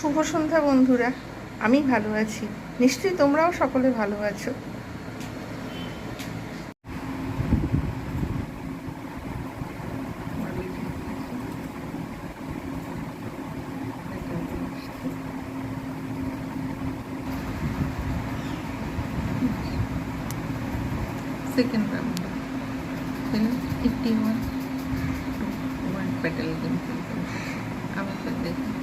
শুভ সন্ধ্যা বন্ধুরা, আমি ভালো আছি, নিশ্চয়ই তোমরাও সকলে ভালো আছো। सेकंड राउंड खेलें 81 वन पेटल गेम खेलते हैं। अब फिर देखें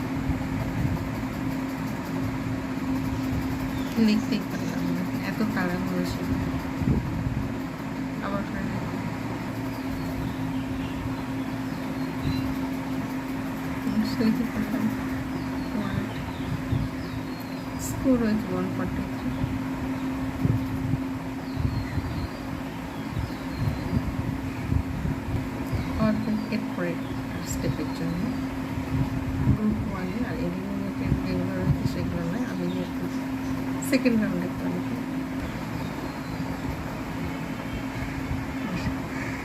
লিখতেই পারলাম না, এত তাড়াহুড়ো ছিল। আবার লিখতে পারলাম। স্কোর হয়েছে 143। এরপরে স্টেপের জন্য গ্রুপ ওয়ানে আর এলিমিনেটেড যেগুলো রয়েছে সেগুলো নয়, আমি একটু সেকেন্ড রাউন্ডে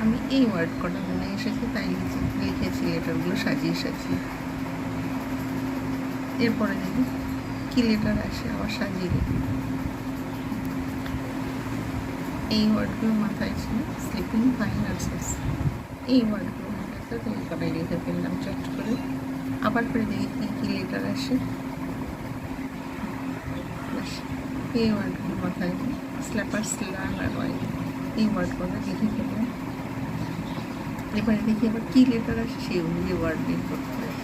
আমি এই ওয়ার্ড কটা মনে এসেছে তাই লিখেছি, লেটারগুলো সাজিয়ে সাজিয়ে। এরপরে দেখি কী লেটার আসে, আবার সাজিয়ে দেখি। এই ওয়ার্ডগুলো মাথায় ছিল, স্লিপিং, ফাইন আর সেস। এই ওয়ার্ডগুলো মাথায় ছিল, তো এই কটাই লিখে ফেললাম চট করে। আবার করে দেখি কী কী লেটার আসে। এই ওয়ার্ডগুলো মাথায় স্ল্যাপার, স্ল্যাম আর ওয়াইড, এই ওয়ার্ডগুলো লিখে ফেললাম। এবারে দেখি আবার কী লেটার আসে, সেই অনুযায়ী ওয়ার্ড বের করতে হয়।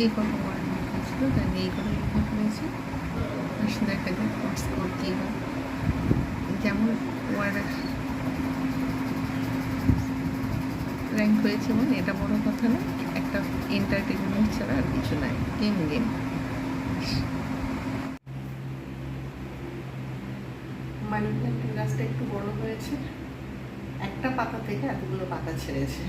এই কত ওয়ার্ড লিখেছিল, তাই আমি এই কথা লিখে ফেলেছি। আসলে দেখা যায় স্কোর কী হয়। যেমন ওয়ার্ড র্যাঙ্ক হয়েছে, মানে এটা বড় কথা না, একটা এন্টারটেনমেন্ট ছাড়া আর কিছু নাই। গেম মানি প্ল্যান্টের গাছটা একটু বড় হয়েছে, একটা পাতা থেকে এতগুলো পাতা ছেড়েছে।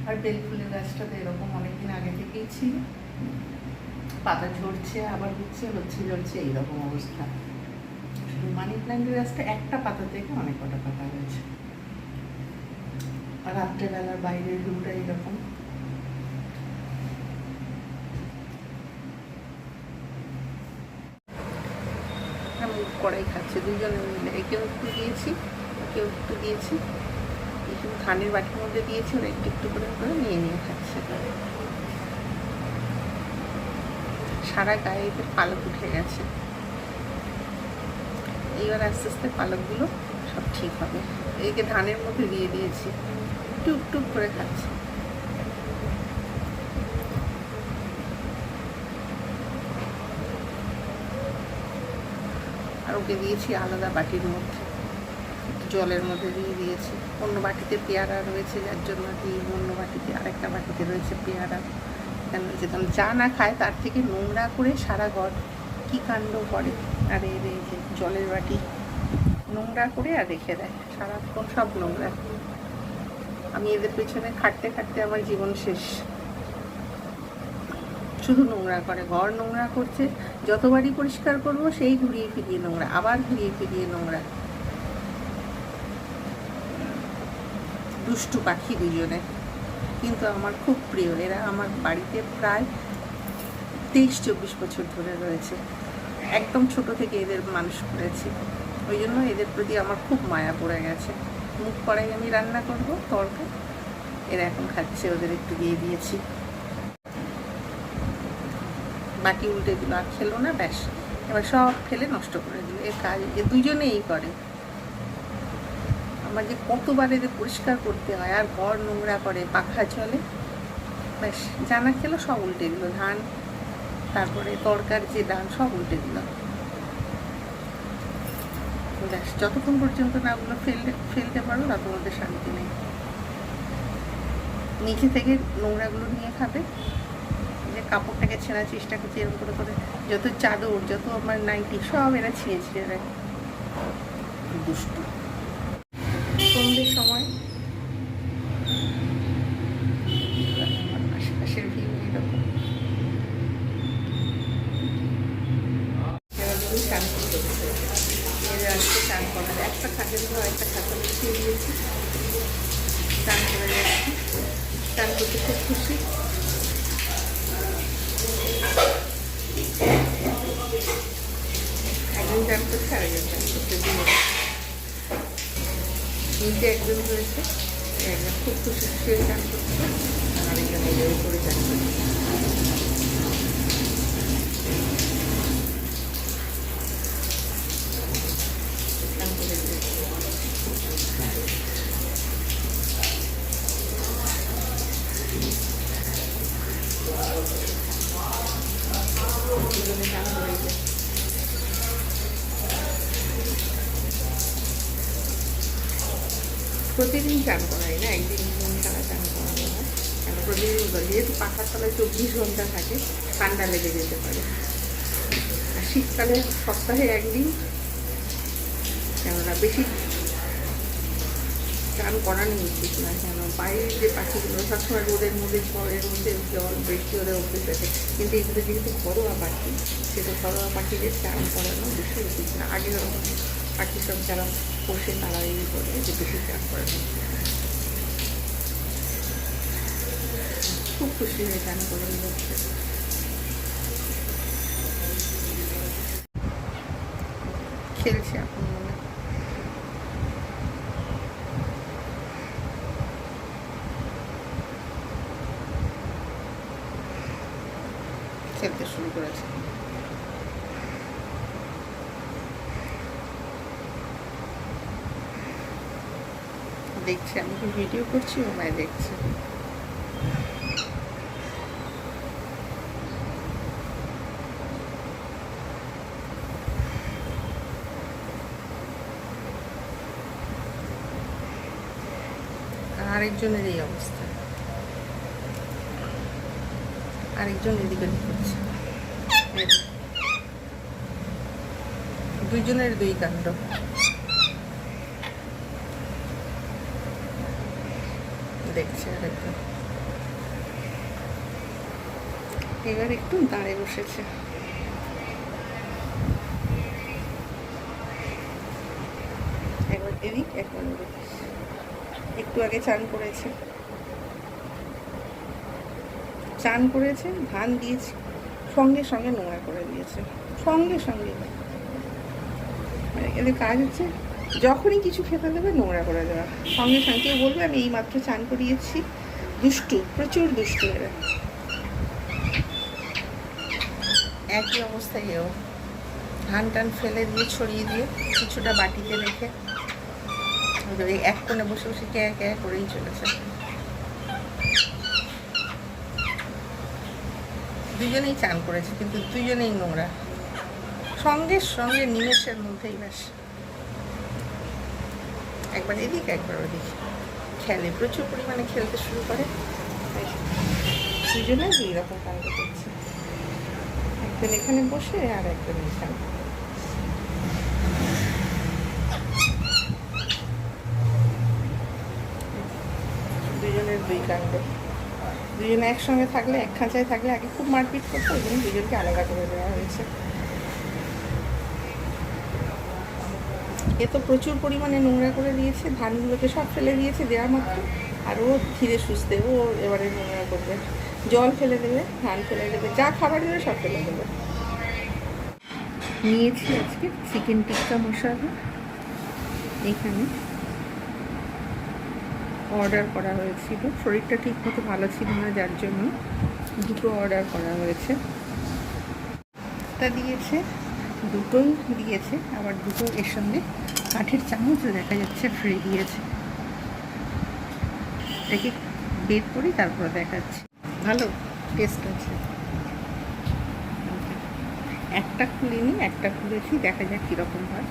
আর বেল ফুলের গাছটা তো এরকম অনেকদিন আগে থেকেই ছিল, পাতা ঝরছে আবার হচ্ছে ঝরছে, এইরকম অবস্থা। শুধু মানি প্ল্যান্টের গাছটা একটা পাতা থেকে অনেক কটা পাতা হয়েছে। আর রাত্রেবেলার বাইরের ভিউটা এইরকম। আমি কড়াই খাচ্ছে দুজনে মিলে, কেউ একটু দিয়েছি, কেউ একটু দিয়েছি। একটু ধানের বাটির মধ্যে দিয়েছি, ওরা একটু একটু করে করে নিয়ে নিয়ে খাচ্ছে। সারা গায়ে এদের পালক উঠে গেছে। এইবার আস্তে আস্তে পালকগুলো সব ঠিক হবে। এদিকে ধানের মধ্যে দিয়ে দিয়েছি, টুক টুক করে খাচ্ছে। আর ওকে দিয়েছি আলাদা বাটির মধ্যে, জলের মধ্যে দিয়ে দিয়েছি। অন্য বাটিতে পেয়ারা রয়েছে, যার জন্য দিই অন্য বাটিতে, আরেকটা বাটিতে রয়েছে পেয়ারা। কেন যেতাম যা না খায় তার থেকে নোংরা করে সারা ঘর কী কাণ্ড করে। আর এর এই যে জলের বাটি নোংরা করে আর রেখে দেয়, সারাক্ষণ সব নোংরা। আমি এদের পেছনে খাটতে খাটতে আমার জীবন শেষ। শুধু নোংরা করে, ঘর নোংরা করছে, যতবারই পরিষ্কার করবো সেই ঘুরিয়ে ফিরিয়ে নোংরা, আবার ঘুরিয়ে ফিরিয়ে নোংরা। দুষ্টু পাখি দুজনে, কিন্তু আমার খুব প্রিয়। এরা আমার বাড়িতে প্রায় 23-24 বছর ধরে রয়েছে। একদম ছোট থেকে এদের মানুষ করেছি, ওই জন্য এদের প্রতি আমার খুব মায়া পড়ে গেছে। মুখ কড়াই আমি রান্না করবো তরকা, এরা এখন খাচ্ছে, ওদের একটু দিয়ে দিয়েছি। বাটি উল্টে দিল, আর খেলো না, ব্যাস এবার সব ফেলে নষ্ট করে দিল। এর কাজ এ দুজনেই করে। আমার যে কতবার এদের পরিষ্কার করতে হয়, আর ঘর নোংরা করে, পাখা চলে, ব্যাস জানা খেলো সব উল্টে দিল। ধান, তারপরে তরকার যে ডাল সব উল্টে দিল। ব্যাস যতক্ষণ পর্যন্ত না ওগুলো ফেলতে পারো ততক্ষণ শান্তি নেই। নিচে থেকে নোংরাগুলো নিয়ে খাবে, যে কাপড়টাকে ছেঁড়ার চেষ্টা করছে এরকম করে করে, যত চাদর, যত আমার নাইটি সব এরা ছিঁড়ে ছিঁড়ে দেয়। দুষ্টু। সন্ধ্যের সময় আশেপাশের ভিউ এরকম। চান করতে এদের আজকে চান করার একটা খাটের ঘর, একটা খাতা বসিয়ে দিয়েছি, চান করে যাচ্ছি। করতে খুব খুশি। একজন চান করছে, আরেকজন চান করছে, নিচে একজন রয়েছে, একজন খুব খুশি খুশি চান করছে, আর আরেকজন এইভাবে করে চান করছে। প্রতিদিন চান করাই না, একদিন মন ছাড়া চান করানো হয়, কেন প্রতিদিন যেহেতু পাখার তলায় 24 ঘন্টা থাকে, ঠান্ডা লেগে যেতে পারে। আর শীতকালে সপ্তাহে একদিন, কেননা বেশি চান করানো উচিত না, কেন বাইরের যে পাখিগুলো সবসময় রোদের মধ্যে ঝড়ের মধ্যে জল বৃষ্টি হলে অভ্যেস আছে, কিন্তু এগুলো যেহেতু ঘরোয়া পাখি, সেটা ঘরোয়া পাখিদের চান করানো বেশি উচিত না। আগে পাখি সব যারা পোষে তারা এই করে যে বেশি চান করানো। খুব খুশি হয়ে চান করে নিচ্ছে। খেলছে এখন মনে খেলতে শুরু করেছে। দেখছে আমি কি ভিডিও করছি, ও মায় দেখছে। আরেকজনের এই অবস্থা, আরেকজন এদিকে করছে। দুইজনের দুই কাণ্ড। দেখছে আরেকজন। এবার একটু দাঁড়িয়ে বসেছে। একবার এদিক একবার ওদিক। একটু আগে চান করেছে, চান করেছে, ধান দিয়েছে, সঙ্গে সঙ্গে নোংরা করে দিয়েছে, সঙ্গে সঙ্গে। এদের কাজ হচ্ছে যখনই কিছু খেতে দেবে নোংরা করে দেওয়া, সঙ্গে সঙ্গে। কেউ বলবে আমি এই মাত্র চান করিয়েছি। দুষ্টু, প্রচুর দুষ্টু এরা। একই অবস্থায় এও ধান টান ফেলে দিয়ে ছড়িয়ে দিয়ে কিছুটা বাটিতে রেখে এক কোণে বসে বসে ক্যা ক্যা করেই চলেছে। দুজনেই চান করেছে, কিন্তু দুজনেই নোংরা, সঙ্গে সঙ্গে নিমেষের মধ্যেই। ব্যাস একবার এদিক একবার ওদিক খেলে, প্রচুর পরিমাণে খেলতে শুরু করে। দুজনে এইরকম কাণ্ড করছে, একজন এখানে বসে আর একজন এখানে। দুজনের দুই কাণ্ড। দুজনে একসঙ্গে থাকলে, এক খাঁচায় থাকলে আগে খুব মারপিট করতো, ওই জন্য দুজনকে আলাদা করে দেওয়া হয়েছে। এ তো প্রচুর পরিমাণে নোংরা করে দিয়েছে, ধানগুলোকে সব ফেলে দিয়েছে দেওয়া মাত্র। আর ও ধীরে সুস্থে ও এবারে নোংরা করবে, জল ফেলে দেবে, ধান ফেলে দেবে, যা খাবার দেবে সব ফেলে দেবে। নিয়েছি আজকে চিকেন টিক্কা মশলা, এখানে অর্ডার করা হয়েছিল। শরীরটা ঠিক মতো ভালো ছিল না, যার জন্য দুটো অর্ডার করা হয়েছে। তা দিয়েছে, দুটোই দিয়েছে, আবার দুটো এর সঙ্গে কাঠের চামচও দেখা যাচ্ছে ফ্রি দিয়েছে। এটাকে বের করি তারপরে দেখাচ্ছি। ভালো টেস্ট আছে। একটা খুলিনি, একটা খুলেছি, দেখা যাক কীরকম হয়।